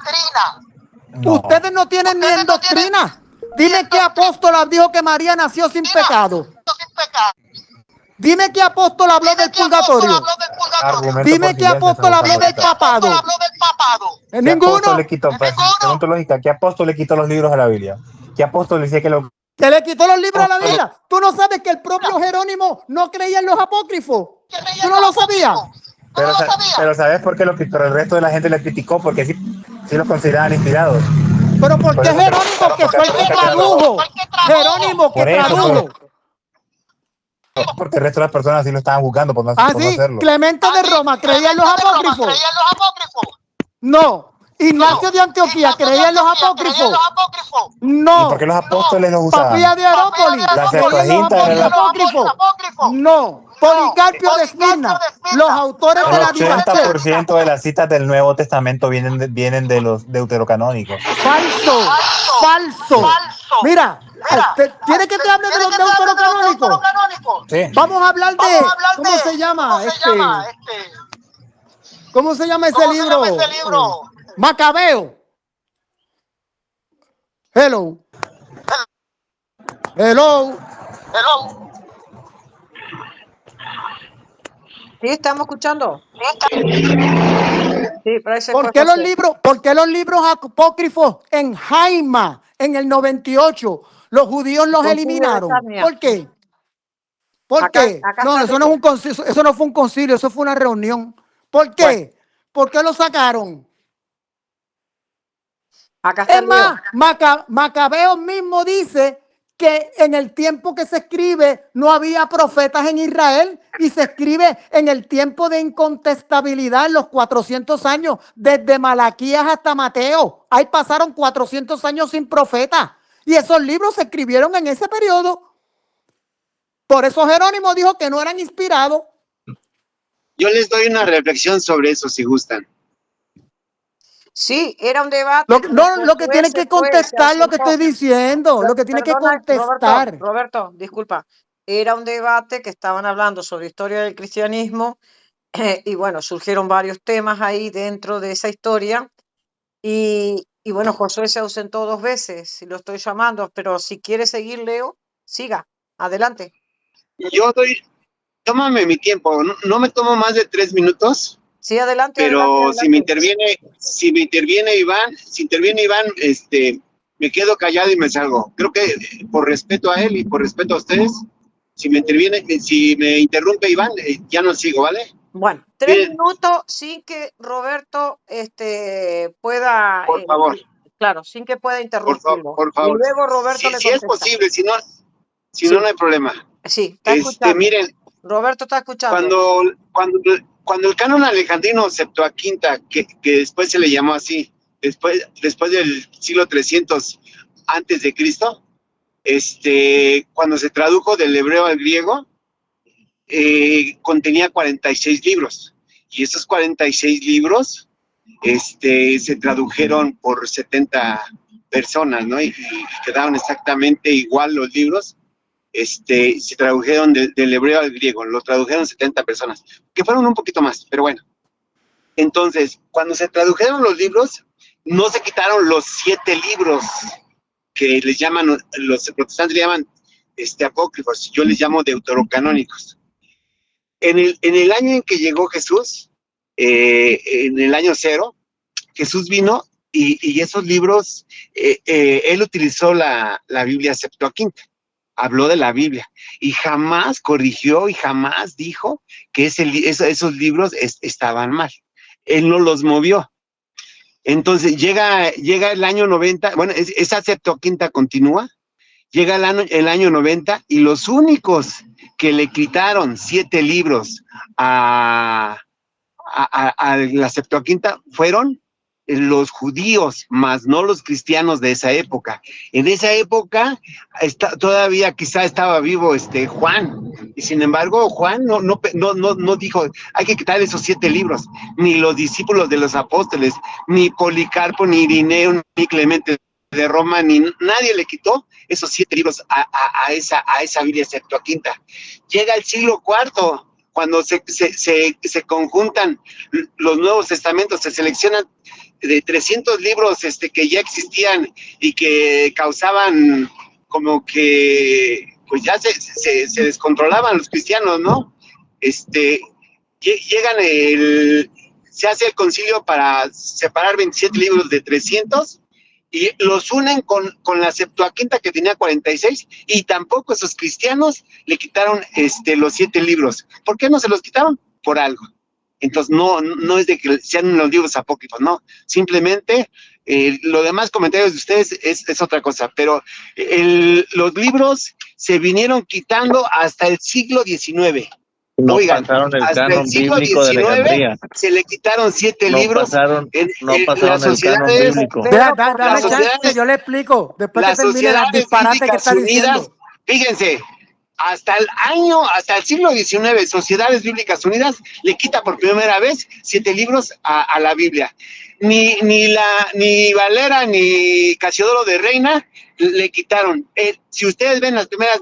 No. Ustedes no tienen ni en doctrina. Dime qué apóstol dijo que María nació sin pecado. Dime qué apóstol habló del purgatorio. Dime qué apóstol habló del papado. Ninguno. Según tu lógica, ¿qué apóstol le quitó los libros a la Biblia? ¿Qué apóstol decía que lo... Que le quitó los libros a la Biblia. Tú no sabes que el propio Jerónimo no creía en los apócrifos. Tú no lo sabías. Pero ¿sabes por qué pero el resto de la gente le criticó? Porque sí los consideraban inspirados. Pero ¿por qué Jerónimo, que fue el que tradujo? Jerónimo que tradujo. Porque el resto de las personas sí lo estaban juzgando por no hacerlo. Clemente de Roma creía en los apócrifos. No. Ignacio de Antioquía creía en los apócrifos. No. ¿Y por qué los apóstoles los usaban? Papía de Aerópolis La creía en Septuaginta los era apócrifos. No. Policarpio de Esmirna, los autores de la El 80% de las citas del Nuevo Testamento vienen de los deuterocanónicos. Falso. Mira, ¿tienes que te hable de los deuterocanónicos? Sí. Vamos a hablar de, ¿cómo se llama? ¿Cómo se llama ese libro? Macabeo. Hello. Sí, estamos escuchando. Sí, pero ese fue ¿Por qué José. los libros apócrifos en Jaima, en el 98, los judíos los Concilio de eliminaron? Sarnia. ¿Por qué? ¿Por Acá, qué? acá No, está el eso no es libro. un concilio, eso no fue un concilio, eso fue una reunión. ¿Por Bueno, qué? ¿Por qué lo sacaron? acá está Es el lío. más, Macabeo mismo dice que en el tiempo que se escribe no había profetas en Israel y se escribe en el tiempo de incontestabilidad, en los 400 años, desde Malaquías hasta Mateo. Ahí pasaron 400 años sin profeta y esos libros se escribieron en ese periodo. Por eso Jerónimo dijo que no eran inspirados. Yo les doy una reflexión sobre eso, si gustan. Sí, era un debate, Lo, pero no, lo que Josué tiene se que fue, se contestar lo que ausentó. estoy diciendo, lo que tiene que Perdona, Roberto, contestar. Roberto, disculpa. Era un debate que estaban hablando sobre historia del cristianismo y bueno, surgieron varios temas ahí dentro de esa historia y bueno, Josué se ausentó 2 veces y lo estoy llamando, pero si quiere seguir, Leo, siga, adelante. Yo doy, tómame mi tiempo, no me tomo más de 3 minutos, Sí, adelante, adelante, pero adelante. si interviene Iván, me quedo callado y me salgo. Creo que por respeto a él y por respeto a ustedes, si me interrumpe Iván, ya no sigo, ¿vale? Bueno, 3 Miren, minutos sin que Roberto pueda, por favor, claro, sin que pueda interrumpirlo. por Y favor. luego Roberto le Si es contesta. posible, si no, Sí, no hay problema. sí, está escuchando. Miren, Roberto está escuchando. cuando el canon alejandrino Septuaginta, que después se le llamó así, después del siglo 300 antes de Cristo, cuando se tradujo del hebreo al griego, contenía 46 libros. Y esos 46 libros se tradujeron por 70 personas, ¿no? Y quedaron exactamente igual los libros. Se tradujeron del hebreo al griego, lo tradujeron 70 personas, que fueron un poquito más, pero bueno. Entonces, cuando se tradujeron los libros, no se quitaron los 7 libros que les llaman, los protestantes le llaman apócrifos, yo les llamo deuterocanónicos. En el año en que llegó Jesús, en el año 0, Jesús vino y esos libros, él utilizó la Biblia Septuaginta, habló de la Biblia y jamás corrigió y jamás dijo que esos libros estaban mal. Él no los movió. Entonces llega el año 90, bueno, esa Septuaginta continúa, llega el año 90 y los únicos que le quitaron 7 libros a la Septuaginta fueron los judíos, más no los cristianos de esa época. En esa época todavía quizá estaba vivo Juan, y sin embargo Juan no dijo hay que quitar esos 7 libros, ni los discípulos de los apóstoles, ni Policarpo, ni Irineo, ni Clemente de Roma, ni nadie le quitó esos 7 libros a esa Biblia Septuaginta. Llega el siglo IV, cuando se conjuntan los Nuevos Testamentos, se seleccionan de 300 libros que ya existían y que causaban como que pues ya se descontrolaban los cristianos, ¿no? Se hace el concilio para separar 27 libros de 300 y los unen con la Septuaginta, que tenía 46, y tampoco esos cristianos le quitaron los 7 libros. ¿Por qué no se los quitaron? Por algo. Entonces no es de que sean los libros apócrifos, no, simplemente los demás comentarios de ustedes es otra cosa, pero los libros se vinieron quitando hasta el siglo XIX. No Oigan, pasaron el hasta el canon siglo bíblico de XIX Alejandría. se le quitaron 7 No libros pasaron, en no las pasaron el canon sociedades. bíblico. Deja, Pedro, por dame Las favor. chance, sociedades, yo le explico. Después que las termine las sociedades disparates que bíblicas está unidas, diciendo. fíjense, hasta el siglo XIX, Sociedades Bíblicas Unidas le quita por primera vez 7 libros a la Biblia. Ni Valera ni Casiodoro de Reina le quitaron. Si ustedes ven las primeras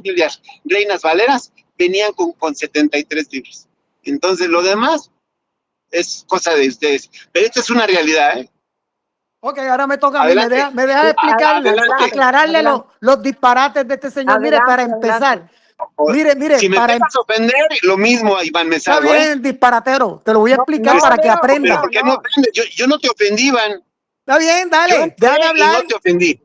Biblias Reinas Valeras, venían con 73 libros. Entonces, lo demás es cosa de ustedes. Pero esto es una realidad, ¿eh? Ok, ahora me toca a mí. Adelante. Me deja explicarle, Adelante. aclararle Adelante. los disparates de este señor. Mire, para Adelante, empezar, adelante. Mire, Si me para dejas ofender, lo mismo, Iván, me está salgo, ¿eh? bien, disparatero, te lo voy a explicar no, para que Leo, Pero aprenda. ¿por qué me ofendes? Yo no te ofendí, Iván. Está bien, Yo dale, entré deja de y no hablar, te ofendí.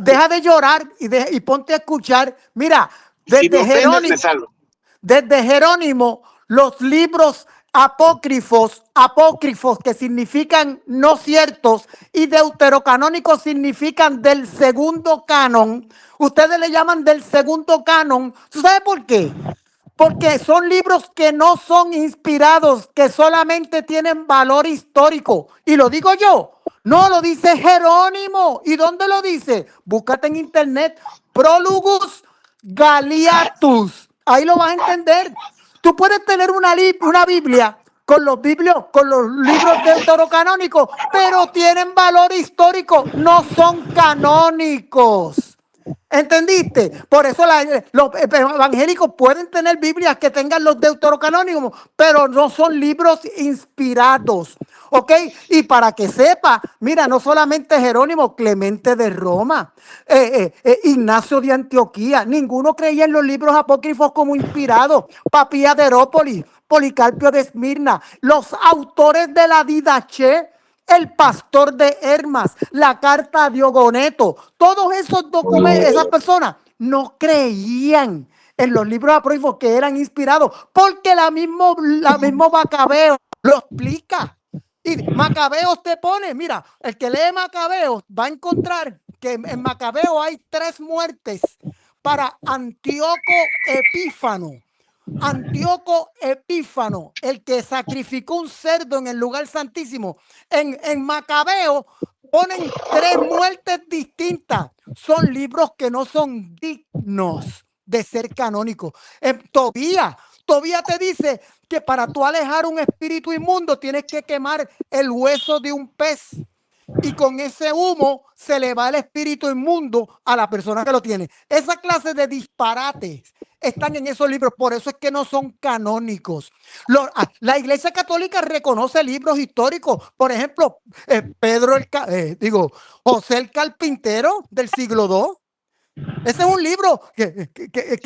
deja de llorar y ponte a escuchar. Mira, Si me desde ofendes, me Jerónimo, salgo. desde Jerónimo, los libros apócrifos que significan no ciertos, y deuterocanónicos significan del segundo canon. Ustedes le llaman del segundo canon. ¿Tú sabes por qué? Porque son libros que no son inspirados, que solamente tienen valor histórico. Y lo digo yo, no lo dice Jerónimo. ¿Y dónde lo dice? Búscate en internet. Prologus Galiatus. Ahí lo vas a entender. Tú puedes tener una Biblia con los libros deuterocanónicos, pero tienen valor histórico, no son canónicos. ¿Entendiste? Por eso los evangélicos pueden tener Biblias que tengan los deuterocanónicos, pero no son libros inspirados. ¿Ok? Y para que sepa, mira, no solamente Jerónimo, Clemente de Roma, Ignacio de Antioquía, ninguno creía en los libros apócrifos como inspirados. Papía de Herópolis, Policarpio de Esmirna, los autores de la Didache, el pastor de Hermas, la carta a Diogoneto, todos esos documentos, esas personas no creían en los libros apócrifos que eran inspirados, porque la mismo Macabeo lo explica. Y Macabeos te pone, mira, el que lee Macabeos va a encontrar que en Macabeo hay 3 muertes para Antíoco Epífano. Antíoco Epífano, el que sacrificó un cerdo en el lugar santísimo. En Macabeo ponen 3 muertes distintas. Son libros que no son dignos de ser canónicos. Tobías te dice que para tú alejar un espíritu inmundo tienes que quemar el hueso de un pez. Y con ese humo se le va el espíritu inmundo a la persona que lo tiene. Esa clase de disparates están en esos libros, por eso es que no son canónicos. La Iglesia Católica reconoce libros históricos, por ejemplo, José el Carpintero del siglo II. Ese es un libro que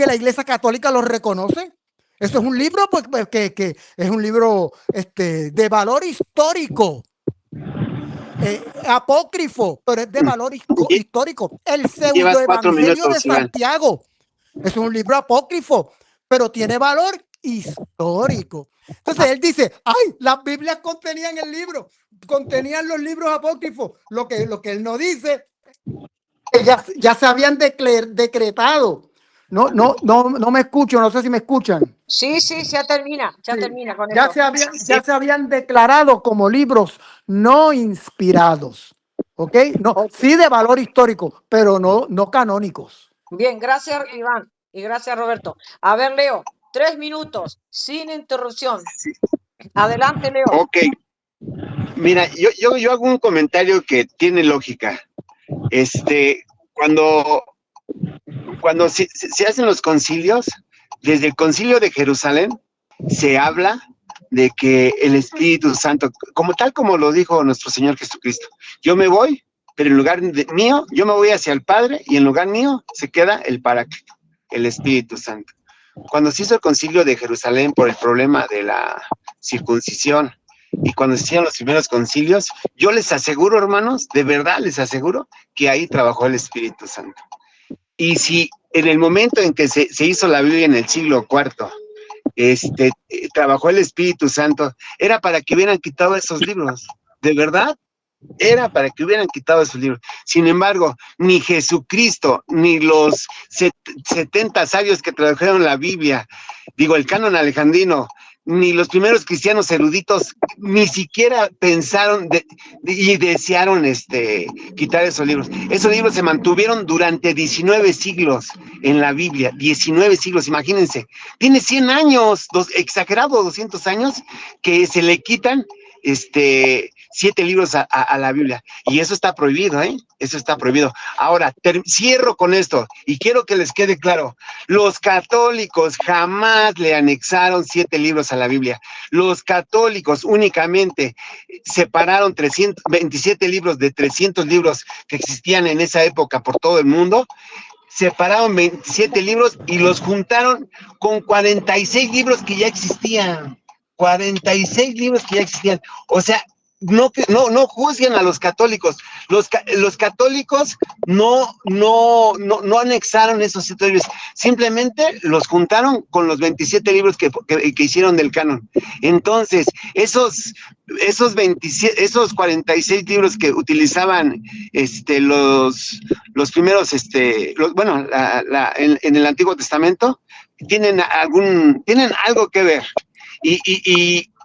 la Iglesia Católica lo reconoce. Eso es un libro que es un libro de valor histórico. Apócrifo, pero es de valor histórico. El Llevas 4 pseudoevangelio de minutos, Iván. Santiago es un libro apócrifo, pero tiene valor histórico. Entonces él dice, ay, las Biblias contenían los libros apócrifos. Lo que él no dice, que ya se habían decretado. No me escucho, no sé si me escuchan. Sí, ya termina con Ya eso. se habían declarado como libros no inspirados, ¿ok? No, sí de valor histórico, pero no canónicos. Bien, gracias Iván y gracias Roberto. A ver, Leo, 3 minutos, sin interrupción. Adelante, Leo. Ok. Mira, yo hago un comentario que tiene lógica. Cuando se hacen los concilios, desde el concilio de Jerusalén, se habla de que el Espíritu Santo, como lo dijo nuestro Señor Jesucristo, yo me voy, pero en lugar mío, yo me voy hacia el Padre, y en lugar mío se queda el Paráclito, el Espíritu Santo. Cuando se hizo el concilio de Jerusalén por el problema de la circuncisión, y cuando se hicieron los primeros concilios, yo les aseguro, hermanos, de verdad les aseguro que ahí trabajó el Espíritu Santo. Y si en el momento en que se hizo la Biblia en el siglo IV, trabajó el Espíritu Santo, era para que hubieran quitado esos libros, de verdad, era para que hubieran quitado esos libros. Sin embargo, ni Jesucristo, ni los 70 sabios que tradujeron la Biblia, el canon alejandrino, ni los primeros cristianos eruditos, ni siquiera pensaron y desearon quitar esos libros. Esos libros se mantuvieron durante 19 siglos en la Biblia, 19 siglos, imagínense. Tiene 100 años, exagerado 200 años, que se le quitan 7 libros a la Biblia, y eso está prohibido, eso está prohibido. Ahora, cierro con esto, y quiero que les quede claro, los católicos jamás le anexaron 7 libros a la Biblia. Los católicos únicamente separaron 327 libros de 300 libros que existían en esa época por todo el mundo, separaron 27 libros y los juntaron con 46 libros que ya existían. 46 libros que ya existían. O sea, no juzguen a los católicos. Los católicos no anexaron esos 7 libros. Simplemente los juntaron con los 27 libros que hicieron del canon. Entonces, esos 46 libros que utilizaban los primeros, en el Antiguo Testamento, tienen algo que ver.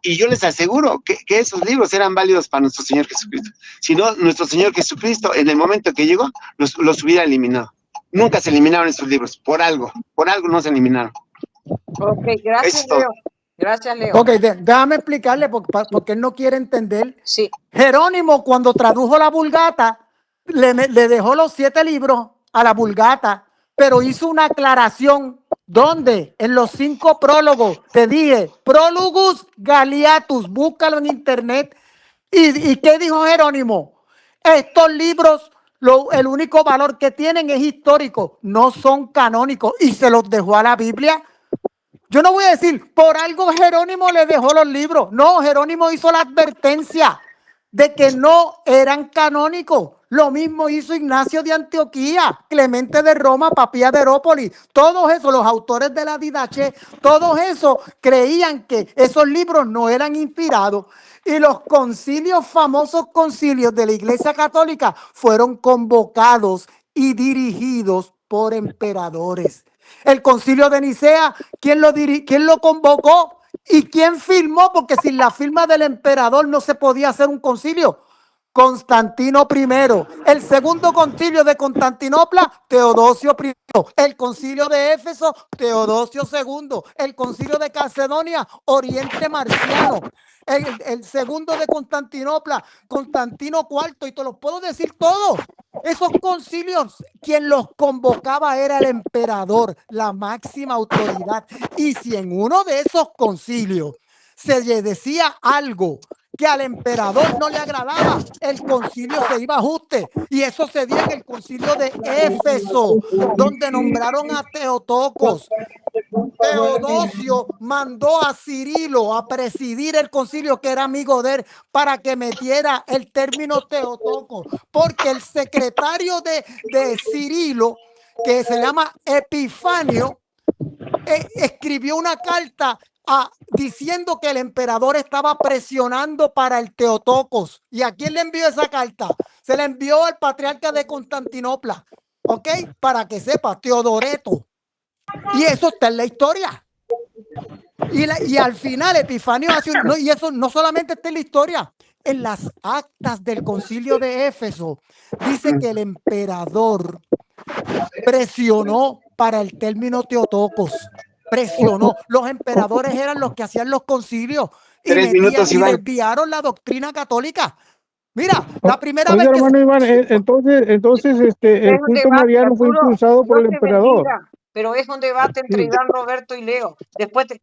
Y yo les aseguro que esos libros eran válidos para nuestro Señor Jesucristo. Si no, nuestro Señor Jesucristo, en el momento que llegó, los hubiera eliminado. Nunca se eliminaron esos libros, por algo no se eliminaron. Ok, gracias, Leo. Gracias, Leo. Ok, déjame explicarle porque él no quiere entender. Sí. Jerónimo, cuando tradujo la Vulgata, le dejó los 7 libros a la Vulgata, pero hizo una aclaración. ¿Dónde? En los 5 prólogos. Te dije, Prólogus Galiatus, búscalo en internet. ¿Y qué dijo Jerónimo? Estos libros, el único valor que tienen es histórico, no son canónicos, y se los dejó a la Biblia. Yo no voy a decir, por algo Jerónimo le dejó los libros. No, Jerónimo hizo la advertencia de que no eran canónicos. Lo mismo hizo Ignacio de Antioquía, Clemente de Roma, Papía de Herópolis. Todos esos, los autores de la Didache, todos esos creían que esos libros no eran inspirados. Y los concilios, famosos concilios de la Iglesia Católica, fueron convocados y dirigidos por emperadores. El concilio de Nicea, ¿quién lo convocó? ¿Y quién firmó? Porque sin la firma del emperador no se podía hacer un concilio. Constantino I. El segundo concilio de Constantinopla, Teodosio I. El concilio de Éfeso, Teodosio II. El concilio de Calcedonia, Oriente Marciano. El segundo de Constantinopla, Constantino IV. Y te los puedo decir todos. Esos concilios, quien los convocaba era el emperador, la máxima autoridad. Y si en uno de esos concilios se le decía algo que al emperador no le agradaba, el concilio se iba a ajuste. Y eso se dio en el concilio de Éfeso, donde nombraron a Teotocos. Teodosio mandó a Cirilo a presidir el concilio, que era amigo de él, para que metiera el término Teotocos, porque el secretario de Cirilo, que se llama Epifanio, escribió una carta diciendo que el emperador estaba presionando para el Teotocos. ¿Y a quién le envió esa carta? Se la envió al patriarca de Constantinopla, ¿ok? Para que sepa, Teodoreto. Y eso está en la historia. Y al final Epifanio y eso no solamente está en la historia, en las actas del concilio de Éfeso dice que el emperador presionó para el término Teotocos. Presionó. Los emperadores eran los que hacían los concilios y desviaron la doctrina católica. Mira, la primera vez que... hermano Iván, entonces el culto mariano fue impulsado por el emperador. Pero es un debate entre Iván, Roberto y Leo. Después 3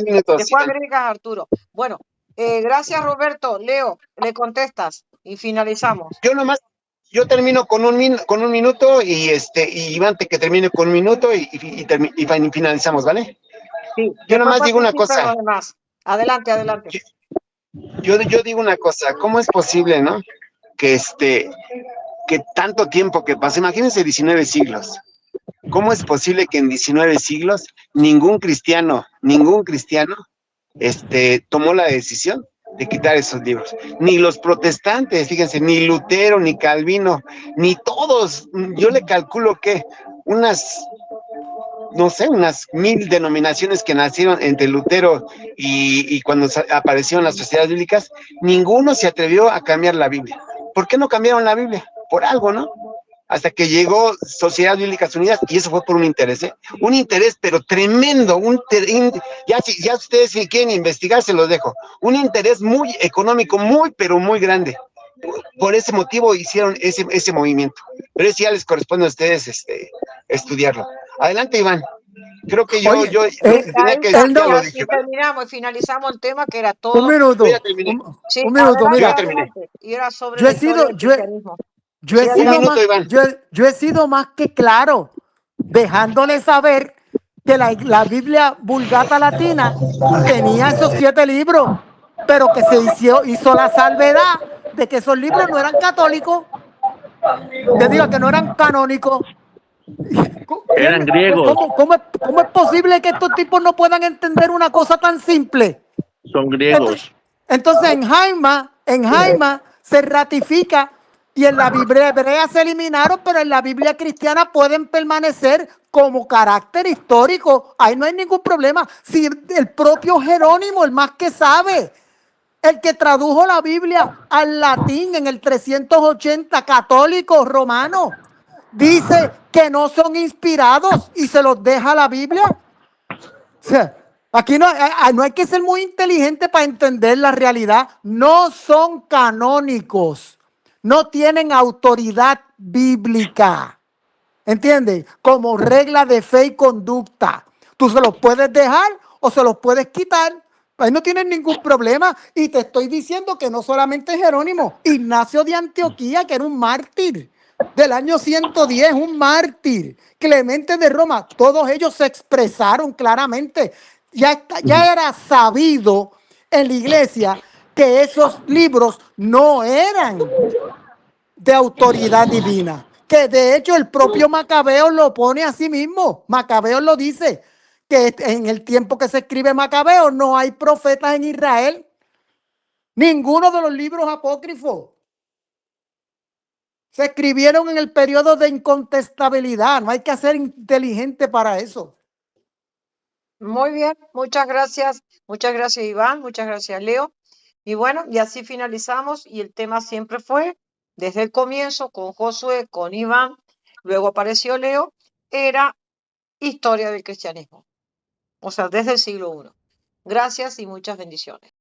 minutos. Después agregas a Arturo. Bueno, gracias, Roberto. Leo, le contestas y finalizamos. Yo termino con un minuto y Iván que termine con un minuto y finalizamos, ¿vale? Sí. Yo nomás digo una cosa. Adelante. Yo digo una cosa. ¿Cómo es posible, no? Que tanto tiempo que pasa, imagínense 19 siglos. ¿Cómo es posible que en 19 siglos ningún cristiano tomó la decisión de quitar esos libros? Ni los protestantes, fíjense, ni Lutero, ni Calvino, ni todos. Yo le calculo que unas 1000 denominaciones que nacieron entre Lutero y cuando aparecieron las sociedades bíblicas, ninguno se atrevió a cambiar la Biblia. ¿Por qué no cambiaron la Biblia? Por algo, ¿no? Hasta que llegó Sociedades Bíblicas Unidas, y eso fue por un interés, un interés pero tremendo, ya ustedes si quieren investigar se los dejo, un interés muy económico, pero muy grande. Por ese motivo hicieron ese movimiento, pero eso ya les corresponde a ustedes estudiarlo. Adelante, Iván. Creo que yo tenía que decir, ya lo dije. Terminamos y finalizamos el tema que era todo. Un minuto. Sí, un minuto, mira. Ya terminé. Y era sobre el cristianismo. Yo he sido más que claro. dejándole saber que la Biblia Vulgata Latina tenía esos 7 libros, pero que hizo la salvedad de que esos libros no eran católicos, que no eran canónicos. Eran griegos. ¿Cómo es posible que estos tipos no puedan entender una cosa tan simple? Son griegos. Entonces en Jaima se ratifica y en la Biblia hebrea se eliminaron, pero en la Biblia cristiana pueden permanecer como carácter histórico. Ahí no hay ningún problema. Si el propio Jerónimo, el más que sabe, el que tradujo la Biblia al latín en el 380, católico romano, dice que no son inspirados y se los deja la Biblia. O sea, aquí no hay que ser muy inteligente para entender la realidad. No son canónicos. No tienen autoridad bíblica. ¿Entiendes? Como regla de fe y conducta. Tú se los puedes dejar o se los puedes quitar. Ahí no tienen ningún problema. Y te estoy diciendo que no solamente Jerónimo, Ignacio de Antioquía, que era un mártir del año 110, un mártir. Clemente de Roma, todos ellos se expresaron claramente. Ya era sabido en la iglesia que esos libros no eran de autoridad divina. Que de hecho el propio Macabeo lo pone a sí mismo. Macabeo lo dice, que en el tiempo que se escribe Macabeo no hay profetas en Israel. Ninguno de los libros apócrifos se escribieron en el periodo de incontestabilidad. No hay que ser inteligente para eso. Muy bien, muchas gracias Iván, muchas gracias Leo. Y bueno, y así finalizamos y el tema siempre fue, desde el comienzo, con Josué, con Iván, luego apareció Leo, era historia del cristianismo, o sea, desde el siglo I. Gracias y muchas bendiciones.